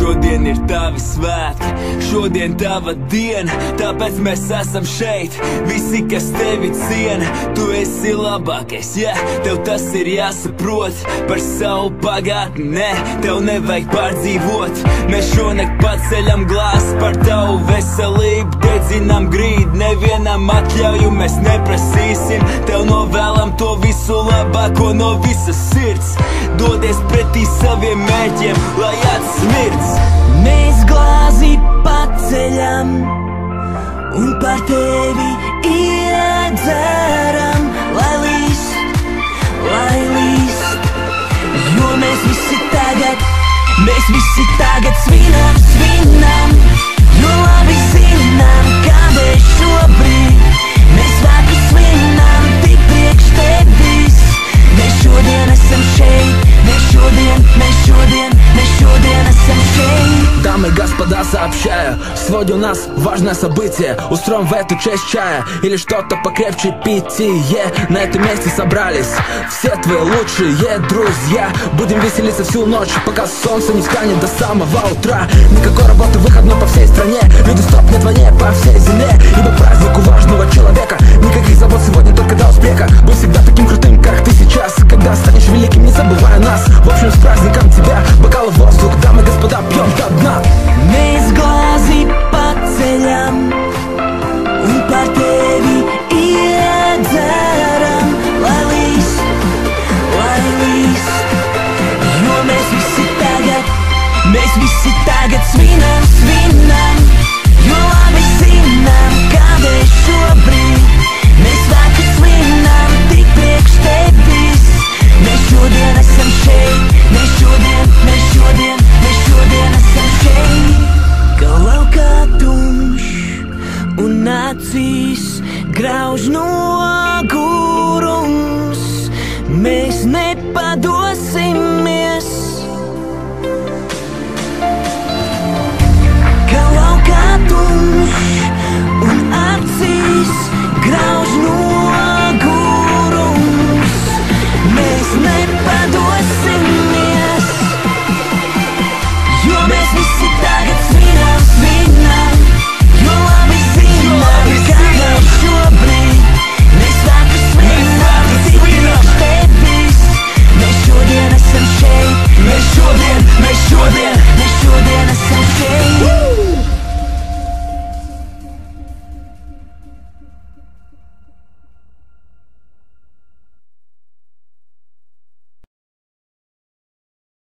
Šodien ir tavi svētki, šodien tava diena, tāpēc mēs esam šeit. Visi, kas tevi ciena, tu esi labākais, tev tas ir jāsaprot. Par savu pagātni, tev nevajag pārdzīvot. Mēs šonakt paceļam glāzi par tavu veselību, dedzinām grīdu, nevienam atļauju mēs neprasīsim. Tev novēlam to visu labāko no visas sirds. Dodies pretī saviem mērķiem, lai atsmirds. Mēs glāzi paceļam un par tevi iedzeram, lai līst, jo mēs visi tagad svinam, jo labi zinām, kādēļ šobrīd mēs svētku svinam tik priekš tevis. Mēs šodien esam šeit, mēs šodien esam šeit. Дамы и господа, сообщаю, сегодня у нас важное событие. Устроим в эту честь чая или что-то покрепче питье. На этом месте собрались все твои лучшие друзья. Будем веселиться всю ночь, пока солнце не встанет до самого утра. Никакой работы, выходной по всей стране. Люди, стоп, нет войне по всей земле. Ибо праздник у важного человека. Никаких забот сегодня, только до успеха. Будь всегда таким крутым, как ты сейчас. Когда станешь великим, не забывай нас. В общем, с праздником тебя, бокалы в воздух, дамы и господа, пьем до дна. Mēs glāzi paceļam un par tevi iedzeram, lai līst, jo mēs visi tagad svinam, jo labi zinām, kādēļ šobrīd mēs svētku svinam tik priekš tevis. Mēs šodien esam šeit, mēs šodien esam šeit. Kā laukā tumšs un acīs grauž nogurums, mēs nepadosimies. Kā laukā tumšs un acīs grauž nogurums, mēs nepadosimies.